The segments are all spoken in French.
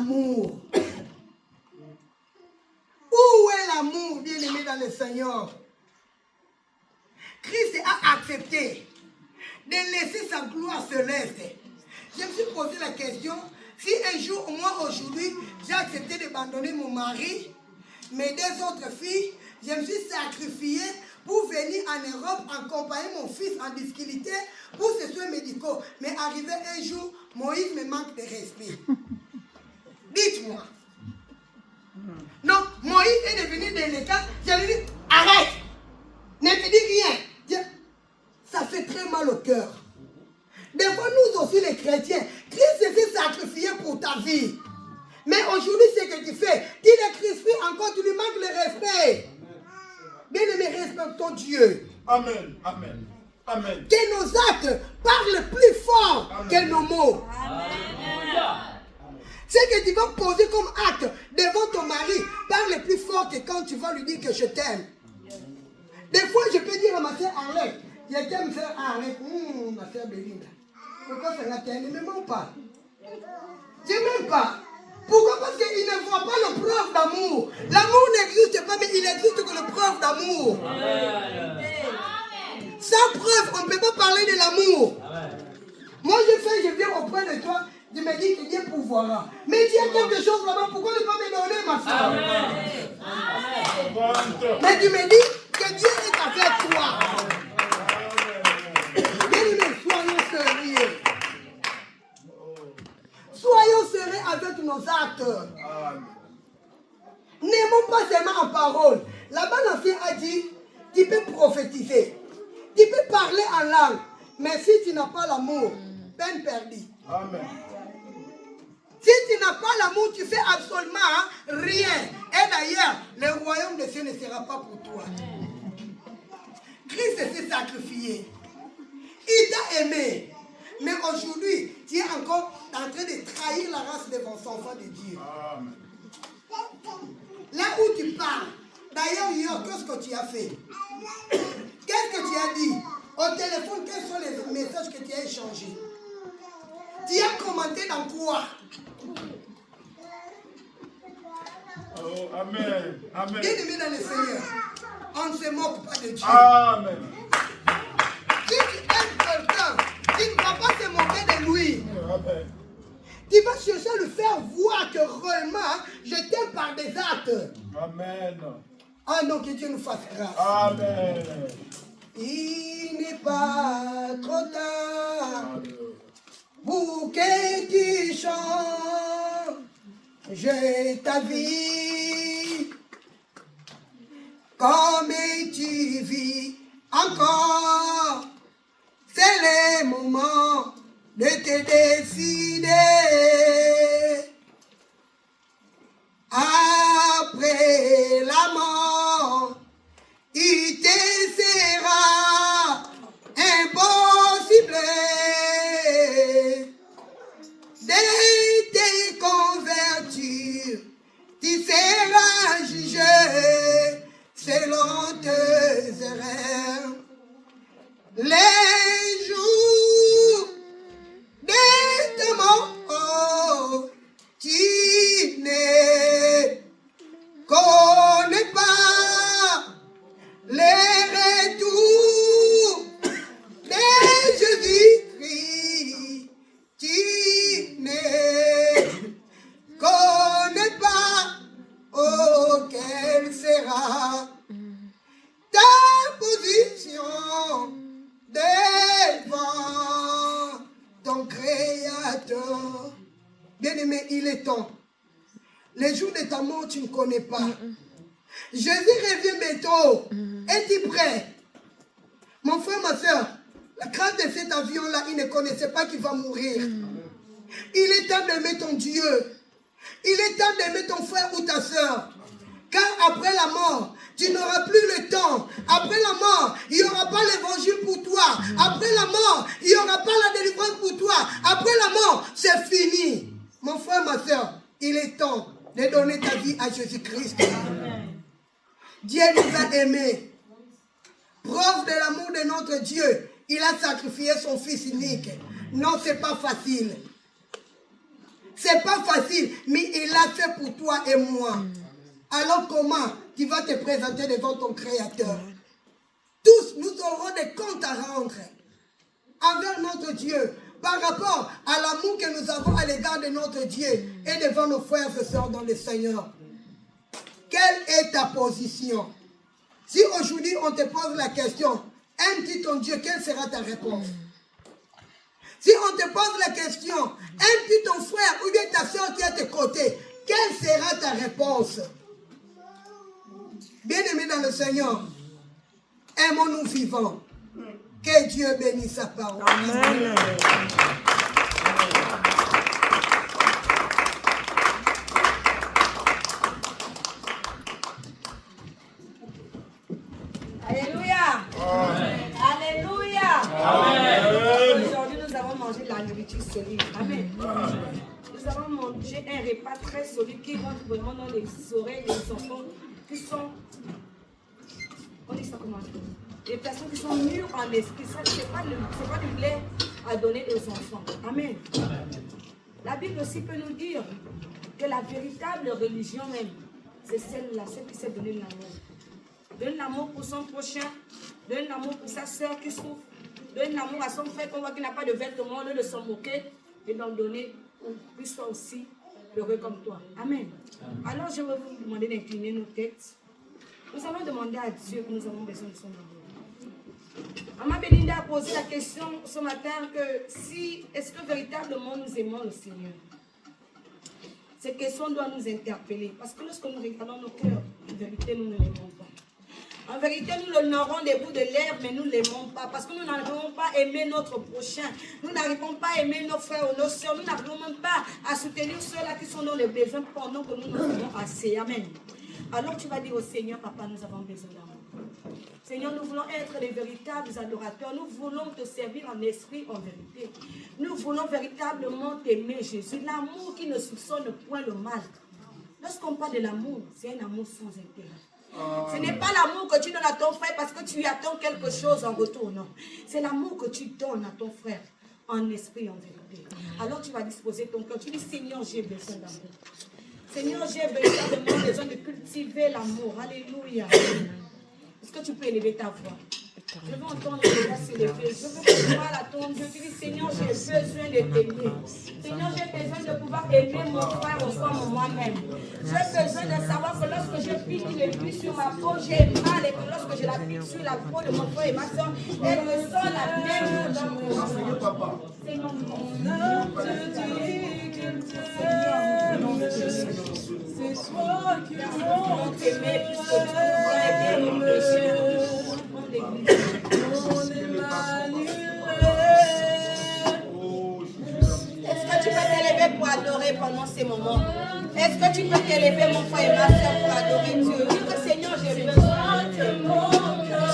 l'amour? Où est l'amour, bien-aimé dans le Seigneur? Christ a accepté de laisser sa gloire céleste. Je me suis posé la question, si un jour, moi aujourd'hui, j'ai accepté d'abandonner mon mari, mes deux autres filles, je me suis sacrifié pour venir en Europe accompagner mon fils en difficulté pour ses soins médicaux. Mais arrivé un jour, Moïse me manque de respect. Dites-moi. Non, Moïse est devenu délicat. Je lui ai dit, arrête. Ne me dis rien. Ça fait très mal au cœur. Des fois, nous aussi les chrétiens, Christ s'est sacrifié pour ta vie. Mais aujourd'hui, ce que tu fais, tu le crucifies encore, tu lui manques le respect. Bien-aimé, respectons Dieu. Amen, amen, amen. Que nos actes parlent plus fort que nos mots. Amen. Ce que tu vas poser comme acte devant ton mari parle plus fort que quand tu vas lui dire que je t'aime. Des fois, je peux dire à ma soeur Arlette, je t'aime, soeur Arlette, ma soeur Belinda. Pourquoi ça ne m'aime pas? Je n'aime pas. Pourquoi? Parce qu'il ne voit pas le preuve d'amour. L'amour n'existe pas, mais il existe que le preuve d'amour. Sans preuve, on ne peut pas parler de l'amour. Moi, je viens auprès de toi, je me dis que Dieu pourvoira. Mais il y a quelque chose là-bas, pourquoi ne pas me donner, ma soeur? Mais tu me dis que Dieu est avec toi. Bien-aimés, soyons sérieux. Soyons sérieux avec nos actes. N'aimons pas seulement en parole. Là-bas, l'ancien a dit, tu peux prophétiser. Tu peux parler en langue. Mais si tu n'as pas l'amour, peine perdue. Amen. Si tu n'as pas l'amour, tu fais absolument rien. Et d'ailleurs, le royaume de Dieu ne sera pas pour toi. Christ s'est sacrifié. Il t'a aimé. Mais aujourd'hui, tu es encore en train de trahir la race de vos enfants de Dieu. Amen. Là où tu pars, d'ailleurs, qu'est-ce que tu as fait? Qu'est-ce que tu as dit? Au téléphone, quels sont les messages que tu as échangés? Tu as commenté dans quoi? Oh, amen. Amen. Bien-aimé dans le Seigneur, on ne se moque pas de Dieu. Amen. Si tu aimes quelqu'un, tu ne vas pas te moquer de lui. Amen. Tu vas chercher à lui faire voir que réellement, je t'aime par des actes. Amen. Ah non, que Dieu nous fasse grâce. Amen. Il n'est pas trop tard pour que tu changes ta vie. Comme tu vis encore, c'est le moment de te décider. Après la mort, il te sera impossible de te convertir. Tu seras jugé selon tes erreurs. Les jours de ta mort, tu ne connais pas les retours de Jésus-Christ. Tu ne connais pas, oh, quelle sera ta position devant ton Créateur. Bien-aimé, il est temps. Les jours de ta mort, tu ne connais pas. Jésus revient bientôt. Es-tu prêt? Mon frère, ma soeur, la crainte de cet avion-là, il ne connaissait pas qu'il va mourir. Il est temps d'aimer ton Dieu. Il est temps d'aimer ton frère ou ta soeur. Car après la mort, tu n'auras plus le temps. Après la mort, il n'y aura pas l'évangile pour toi. Après la mort, il n'y aura pas la délivrance pour toi. Après la mort, c'est fini. Mon frère, ma soeur, il est temps de donner ta vie à Jésus-Christ. Dieu nous a aimés. Preuve de l'amour de notre Dieu, il a sacrifié son fils unique. Non, c'est pas facile. C'est pas facile, mais l'a fait pour toi et moi. Alors comment tu vas te présenter devant ton Créateur? Tous, nous aurons des comptes à rendre envers notre Dieu par rapport à l'amour que nous avons à l'égard de notre Dieu et devant nos frères et sœurs dans le Seigneur. Quelle est ta position? Si aujourd'hui on te pose la question, aimes-tu ton Dieu, quelle sera ta réponse? Si on te pose la question, aimes-tu ton frère ou bien ta soeur qui est à tes côtés, quelle sera ta réponse? Bien-aimés dans le Seigneur, aimons-nous vivants. Que Dieu bénisse sa parole. Amen. Alléluia. Alléluia. Amen. Aujourd'hui, nous avons mangé de la nourriture solide. Amen. Nous avons mangé un repas très solide qui rentre vraiment dans les oreilles des enfants qui sont... On dit ça comment? Les personnes qui sont mûres en esprit. Ce n'est pas du lait à donner aux enfants. Amen. La Bible aussi peut nous dire que la véritable religion même, c'est celle-là, celle qui s'est donné l'amour. Donne l'amour pour son prochain, donne l'amour pour sa soeur qui souffre, donne l'amour à son frère qu'on voit qu'il n'a pas de vêtements, au lieu de s'en moquer et d'en donner pour qu'il soit aussi heureux comme toi. Amen. Alors je vais vous demander d'incliner nos têtes. Nous allons demander à Dieu que nous avons besoin de son amour. Maman Belinda a posé la question ce matin que si, est-ce que véritablement nous aimons le Seigneur? Cette question doit nous interpeller parce que lorsque nous regardons nos cœurs, en vérité nous ne l'aimons pas. En vérité nous l'honorons des bouts de l'herbe mais nous ne l'aimons pas parce que nous n'arrivons pas à aimer notre prochain. Nous n'arrivons pas à aimer nos frères ou nos soeurs. Nous n'arrivons même pas à soutenir ceux-là qui sont dans les besoins pendant que nous nous avons assez. Amen. Alors tu vas dire au Seigneur, papa, nous avons besoin d'amour. Seigneur, nous voulons être les véritables adorateurs. Nous voulons te servir en esprit, en vérité. Nous voulons véritablement t'aimer, Jésus. L'amour qui ne soupçonne point le mal. Lorsqu'on parle de l'amour, c'est un amour sans intérêt. Ce n'est pas l'amour que tu donnes à ton frère parce que tu lui attends quelque chose en retour, non. C'est l'amour que tu donnes à ton frère en esprit, en vérité. Alors tu vas disposer ton cœur. Tu dis, Seigneur, j'ai besoin d'amour. Seigneur, j'ai besoin de cultiver l'amour. Alléluia. Est-ce que tu peux élever ta voix? Je veux entendre les voix s'élever. Je veux que tu parles à ton Dieu. Tu dis, Seigneur, j'ai besoin de t'aimer. Seigneur, j'ai besoin de pouvoir aimer mon frère comme moi-même. J'ai besoin de savoir que lorsque je pique une pluie sur ma peau, j'ai mal. Et que lorsque je la pique sur la peau de mon frère et ma soeur, elle me sent la même dans mon corps. Seigneur, c'est toi qui m'as t'aimer plus que tout. Et bien mon péché. Est-ce que tu peux t'élever pour adorer pendant ces moments? Est-ce que tu peux t'élever, mon frère et ma soeur, pour adorer Dieu? Dis que Seigneur, j'ai besoin de mon cœur.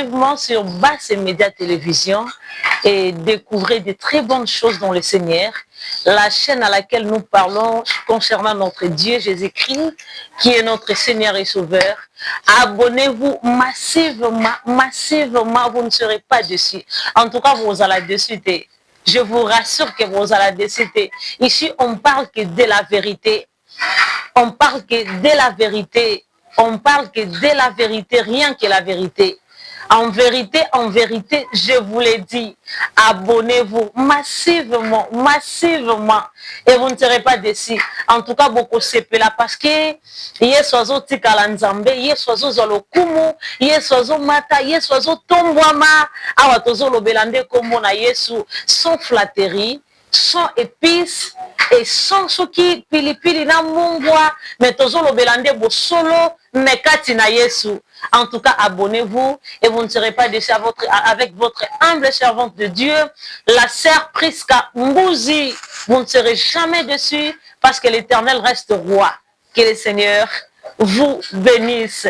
massivement sur Basse Média Télévision et découvrez de très bonnes choses dans le Seigneur. La chaîne à laquelle nous parlons concernant notre Dieu Jésus-Christ, qui est notre Seigneur et Sauveur. Abonnez-vous massivement, massivement, vous ne serez pas dessus. En tout cas, vous allez dessus. Je vous rassure que vous allez dessus. Ici, on parle que de la vérité. On parle que de la vérité. On parle que de la vérité, rien que la vérité. En vérité, je vous l'ai dit, abonnez-vous massivement, massivement, et vous ne serez pas déçus. En tout cas, beaucoup c'est là parce que yesozo tikala nzambe, yesozo zolokumu, yesozo mata, yesozo tombwama, awa tozo lobelande komo na Yesu, sans flatterie, sans épices et sans soki pilipili na mungwa, mais tozo lobelande bo solo nekati na Yesu. En tout cas, abonnez-vous et vous ne serez pas déçus avec votre humble servante de Dieu, la sœur Priska Mbouzi. Vous ne serez jamais déçus parce que l'Éternel reste roi. Que le Seigneur vous bénisse.